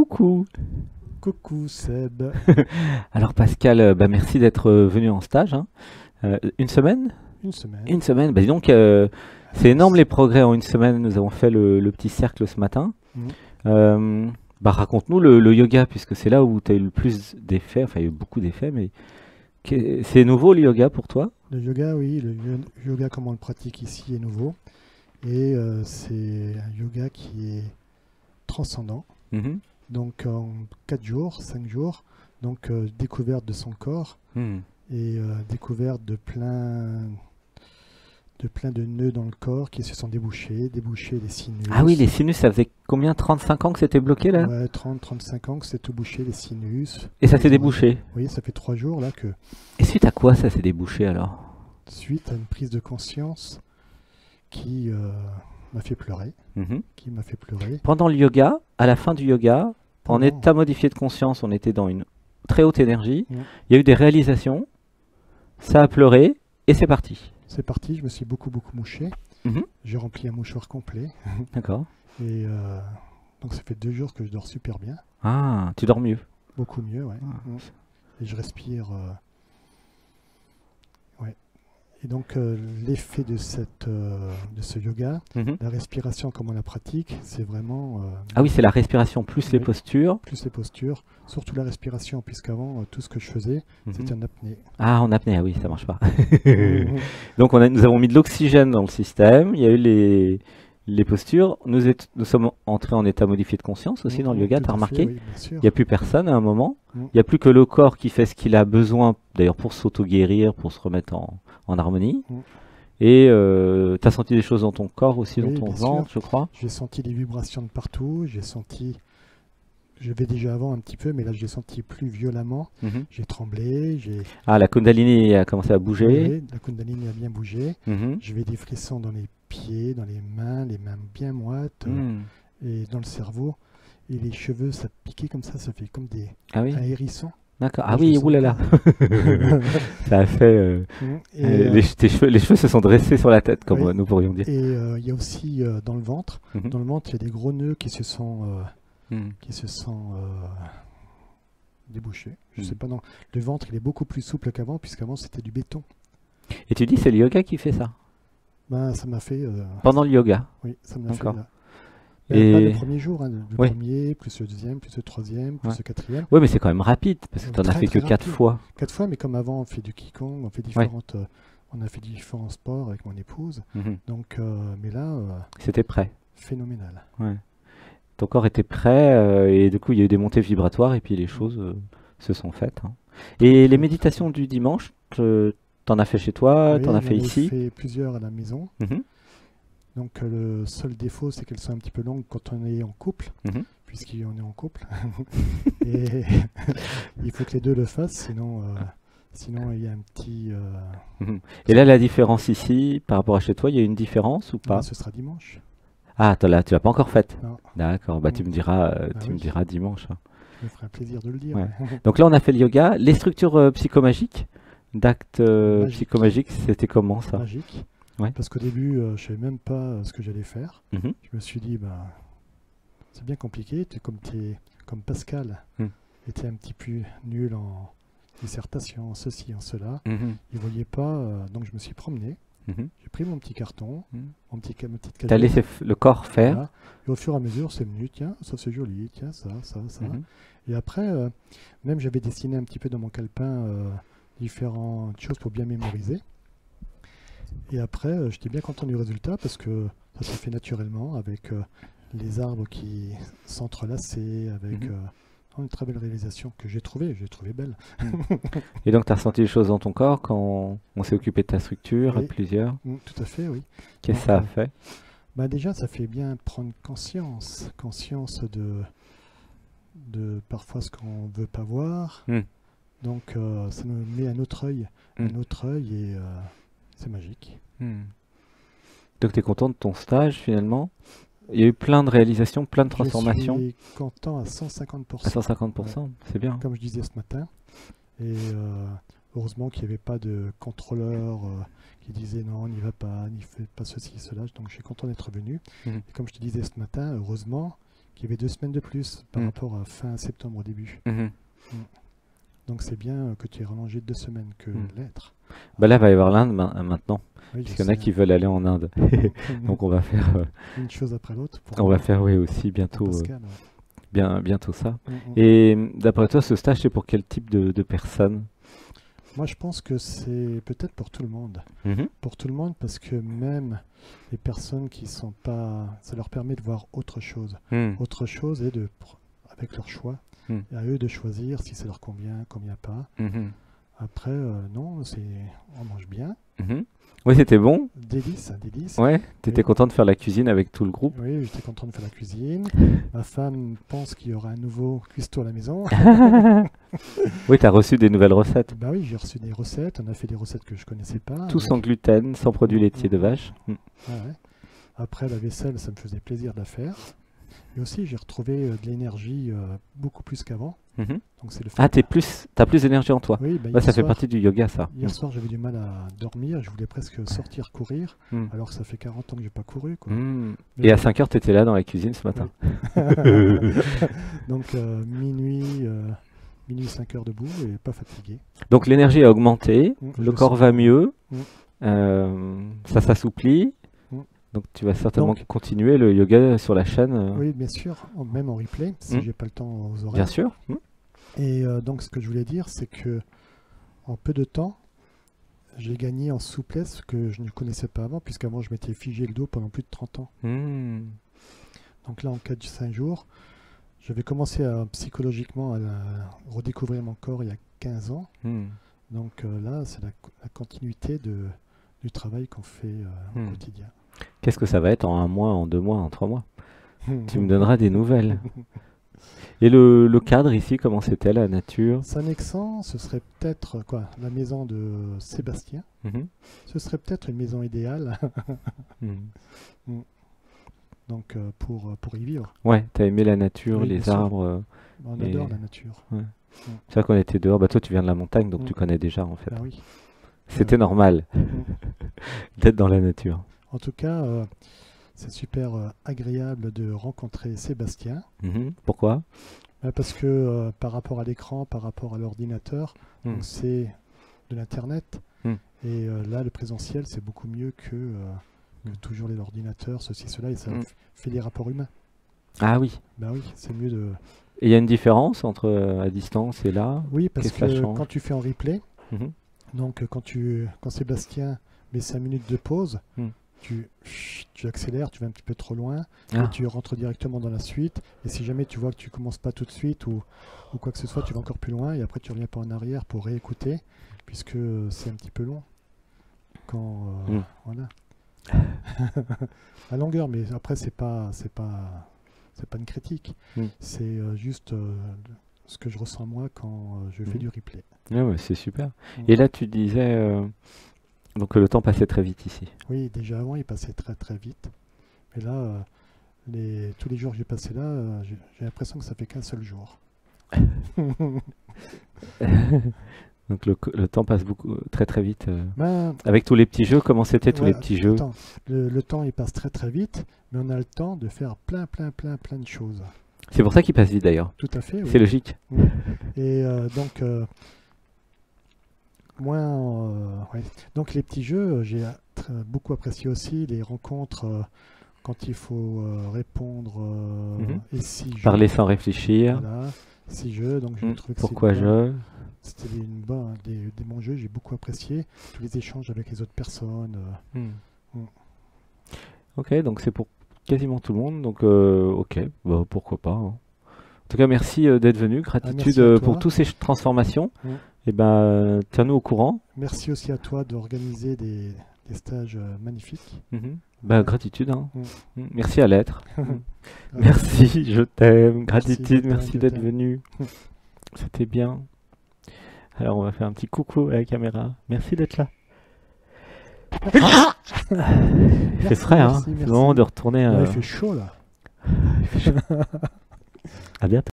Coucou. Coucou Seb. Alors Pascal, merci d'être venu en stage, hein. Une semaine? Une semaine. Une semaine, bah dis donc, c'est énorme les progrès en une semaine. Nous avons fait le petit cercle ce matin. Mhm. Bah raconte-nous le yoga, puisque c'est là où tu as eu le plus d'effets, enfin il y a eu beaucoup d'effets, mais c'est nouveau le yoga pour toi? Le yoga, oui, yoga comme on le pratique ici est nouveau. Et c'est un yoga qui est transcendant. Mhm. Donc en 4 jours, 5 jours, donc découverte de son corps Mhm. et découverte de plein de nœuds dans le corps qui se sont débouchés les sinus. Ah oui, les sinus, ça faisait combien? 35 ans que c'était bloqué là? Ouais, 30-35 ans que c'est tout bouché, les sinus. Et ça s'est Les oreilles. débouché. Oui, ça fait 3 jours là que, Et suite à quoi ça s'est débouché alors? suite à une prise de conscience qui m'a fait pleurer, Mhm. qui m'a fait pleurer. Pendant le yoga, à la fin du yoga, en Pendant, état modifié de conscience, on était dans une très haute énergie. Mm. Il y a eu des réalisations, ça a pleuré et c'est parti. c'est parti, je me suis beaucoup mouché. Mhm. J'ai rempli un mouchoir complet. D'accord. Et donc ça fait 2 jours que je dors super bien, Ah, tu dors mieux. beaucoup mieux, ouais. Ah. Et je respire. Ouais. Et donc l'effet de ce yoga, Mhm. la respiration comme on la pratique, c'est vraiment Ah oui, c'est la respiration plus les Oui. postures. plus les postures, surtout la respiration, puisqu'avant tout ce que je faisais, Mhm. c'était en apnée. Ah, en apnée, ah oui, ça marche pas. Mhm. Donc nous avons mis de l'oxygène dans le système, il y a eu les postures, nous sommes entrés en état modifié de conscience aussi dans le yoga, Tout tu as à fait, remarqué? oui, bien sûr. Il n'y a plus personne à un moment. Mm. Il n'y a plus que le corps qui fait ce qu'il a besoin, d'ailleurs pour s'auto-guérir, pour se remettre en harmonie. Mm. Et tu as senti des choses dans ton corps aussi, Oui, dans ton bien ventre, je crois. J'ai senti des vibrations de partout, je vais déjà avant un petit peu, mais là j'ai senti plus violemment. Mhm. J'ai tremblé, Ah, la Kundalini a commencé à bouger. oui, la Kundalini a bien bougé. Mhm. J'avais des frissons dans les pieds, dans les mains bien moites, Mhm. et dans le cerveau. Et les cheveux, ça piquait comme ça fait comme Ah oui, un hérisson. d'accord. Et Ah je oui, le sens oulala. pas. Ça a fait... Et les cheveux se sont dressés sur la tête, comme oui. nous pourrions dire. il y a aussi dans le ventre. Mhm. Dans le ventre, il y a des gros nœuds Mhm. qui se sont débouchés. Je Mhm. sais pas, non. Le ventre, il est beaucoup plus souple qu'avant, puisqu'avant c'était du béton. Et tu dis c'est le yoga qui fait ça? Ben, ça m'a fait. Pendant le yoga? Oui, ça me l'a fait. D'accord. Là. Pas le Et... premier jour, hein, le Oui. premier, plus le deuxième, plus le troisième, plus Ouais. le quatrième. Oui, mais c'est quand même rapide, parce que tu n'en as Très, fait que très 4 rapide. fois. 4 fois, mais comme avant, on fait du Qigong, on a fait différents sports avec mon épouse. Mhm. Donc, mais là, C'était prêt. phénoménal. Ouais. Ton corps était prêt, et du coup, il y a eu des montées vibratoires, et puis les choses se sont faites, hein. Et les méditations du dimanche, t'en as fait chez toi, Oui, t'en as j'en fait ai ici? fait plusieurs à la maison. Mhm. Donc, le seul défaut, c'est qu'elles sont un petit peu longues quand on est en couple, Mhm. puisqu'on est en couple. Et il faut que les deux le fassent, sinon il y a un petit. Mhm. Et là, la différence ici, par rapport à chez toi, il y a une différence ou pas? Ce sera dimanche. Ah, tu l'as pas encore faite? Non. D'accord, bah tu me diras, Ah tu me oui. diras dimanche, hein. Je me ferai un plaisir de le dire. Ouais. Donc là, on a fait le yoga. Les structures psychomagiques, d'actes Magique. psychomagiques, c'était comment ça? Magique. Ouais. Parce qu'au début, je savais même pas ce que j'allais faire. Mhm. Je me suis dit, bah, c'est bien compliqué. Comme Pascal Mm. était un petit peu nul en dissertation, en ceci, en cela. Mhm. Il voyait pas, donc je me suis promené. Mhm. J'ai pris mon petit carton, Mm. ma petite T'as cagette. laissé le corps faire. Voilà. Et au fur et à mesure, c'est venu, tiens, ça c'est joli, tiens, ça. Mhm. Et après, même j'avais dessiné un petit peu dans mon calepin différentes choses pour bien mémoriser. Et après, j'étais bien content du résultat parce que ça s'est fait naturellement avec les arbres qui s'entrelaçaient, avec Mhm. une très belle réalisation que j'ai trouvée belle. Et donc, tu as ressenti les choses dans ton corps quand on s'est occupé de ta structure à Oui. plusieurs. Tout à fait, oui. Qu'est-ce que Donc, ça a fait? Bah déjà, ça fait bien prendre conscience de parfois ce qu'on veut pas voir. Mm. Donc, ça nous met un autre œil, Mm. et c'est magique. Donc, tu es content de ton stage finalement? Il y a eu plein de réalisations, plein de transformations. Je suis content à 150%. À 150%, c'est bien. Comme je disais ce matin. Et heureusement qu'il n'y avait pas de contrôleur qui disait non, n'y va pas, n'y fais pas ceci, cela. Donc je suis content d'être venu. Mhm. Et comme je te disais ce matin, heureusement qu'il y avait 2 semaines de plus par Mm. rapport à fin septembre au début. Mhm. Donc c'est bien que tu aies rallongé de 2 semaines que Mm. l'être. Bah là, va y avoir l'Inde maintenant, Oui, je puisqu'il y en a sais. qui veulent aller en Inde. Donc on va faire, Une chose après l'autre on va faire oui aussi pour bientôt, Pascal. bientôt ça. Ouais. Et d'après toi, ce stage, c'est pour quel type de personnes? Moi, je pense que c'est peut-être pour tout le monde. Mhm. Pour tout le monde, parce que même les personnes qui sont pas, ça leur permet de voir autre chose. Mm. Autre chose et avec leur choix, Mm. et à eux de choisir si ça leur convient pas. Mhm. Après, non, on mange bien. Mhm. Oui, c'était bon. Délice, un délice. Ouais, t'étais Oui. content de faire la cuisine avec tout le groupe. Oui, j'étais content de faire la cuisine. Ma femme pense qu'il y aura un nouveau cuistot à la maison. Oui, t'as reçu des nouvelles recettes. Bah oui, j'ai reçu des recettes. On a fait des recettes que je connaissais pas. Tout donc- sans gluten, sans produits laitiers de vache. Mm. Ouais, ouais. Après, la vaisselle, ça me faisait plaisir de la faire. Et aussi, j'ai retrouvé de l'énergie beaucoup plus qu'avant. Mhm. Donc c'est le fait. Ah, t'as plus d'énergie en toi. Oui, bah, Bah, hier ça fait soir- partie du yoga, ça. Hier soir, j'avais du mal à dormir. Je voulais presque sortir courir, Mm. alors que ça fait 40 ans que j'ai pas couru, quoi. Mm. Mais Et à bon. 5 heures, t'étais là dans la cuisine ce matin. Donc minuit 5 heures debout et pas fatigué. Donc l'énergie a augmenté, Mm, le je corps sens. va mieux, Mm. ça s'assouplit. Mm. Donc tu vas certainement Donc- continuer le yoga sur la chaîne. Oui, bien sûr, même en replay, si Mm. j'ai pas le temps aux Bien horaires. sûr. Mm. Et donc ce que je voulais dire, c'est que en peu de temps, j'ai gagné en souplesse que je ne connaissais pas avant, puisqu'avant je m'étais figé le dos pendant plus de 30 ans. Mm. Donc là, en 4-5 jours, j'avais commencé psychologiquement à redécouvrir mon corps il y a 15 ans. Mm. Donc là, c'est la continuité du travail qu'on fait au Mm. quotidien. Qu'est-ce que ça va être en 1 mois, en 2 mois, en 3 mois? Tu me donneras des nouvelles. Et le cadre ici, comment c'était la nature? Saint-Nexan, ce serait peut-être la maison de Sébastien. Mhm. Ce serait peut-être une maison idéale Mm. donc pour y vivre. Ouais, t'as aimé la nature, Oui, les bien sûr. arbres. On Et- adore la nature. C'est vrai qu'on était dehors. Bah toi, tu viens de la montagne, donc Mm. tu connais déjà en fait. Ah oui. C'était normal d'être dans la nature. En tout cas, c'est super agréable de rencontrer Sébastien. Mhm. Pourquoi? Parce que par rapport à l'écran, par rapport à l'ordinateur, Mm. donc c'est de l'Internet. Mm. Et là, le présentiel, c'est beaucoup mieux que Mm. toujours l'ordinateur, ceci, cela, et ça Mm. fait des rapports humains. Ah oui. Ben oui, c'est mieux de... Et il y a une différence entre à distance et là? Oui, parce Qu'est-ce que ça que change quand tu fais en replay, Mhm. donc quand Sébastien met 5 minutes de pause, Mm. tu accélères, tu vas un petit peu trop loin, Ah. et tu rentres directement dans la suite. Et si jamais tu vois que tu commences pas tout de suite ou quoi que ce soit, tu vas encore plus loin, et après tu reviens pas en arrière pour réécouter, puisque c'est un petit peu long. Quand voilà. La longueur, mais après c'est pas une critique. Mm. C'est juste ce que je ressens moi quand je fais Mm. du replay. Ah ouais, c'est super. Mm. Et là, tu disais donc que le temps passait très vite ici. Oui, déjà avant, il passait très très vite. Mais là, tous les jours que j'ai passé là, j'ai l'impression que ça fait qu'un seul jour. Donc le temps passe très très vite. Ben, Avec tous les petits jeux, comment c'était tous ouais, les petits jeux? attends, le temps il passe très très vite, mais on a le temps de faire plein de choses. C'est pour ça qu'il passe vite d'ailleurs. Tout à fait. Oui. C'est logique. Et donc, ouais. Donc les petits jeux, j'ai beaucoup apprécié aussi les rencontres quand il faut répondre Mhm. et si je... Parler sans réfléchir. Voilà, 6 jeux, donc je Mm. trouvais que Pourquoi c'était des bons jeux, j'ai beaucoup apprécié tous les échanges avec les autres personnes. Mm. Mm. Ok, donc c'est pour quasiment tout le monde. Donc ok, bah, pourquoi pas. Hein. En tout cas, merci d'être venu. Gratitude merci à toi. pour toutes ces transformations. Mm. Et ben, tiens-nous au courant. Merci aussi à toi d'organiser des stages magnifiques. Mhm. Bah, gratitude. Hein. Mm. Mm. Merci à l'être. Merci. Merci, je t'aime. Merci, Gratitude, je t'aime, merci je d'être t'aime. venu. C'était bien. Alors, on va faire un petit coucou à la caméra. Merci d'être là. C'est frais, hein. merci, C'est le merci. moment de retourner. Ouais, il fait chaud là. À bientôt.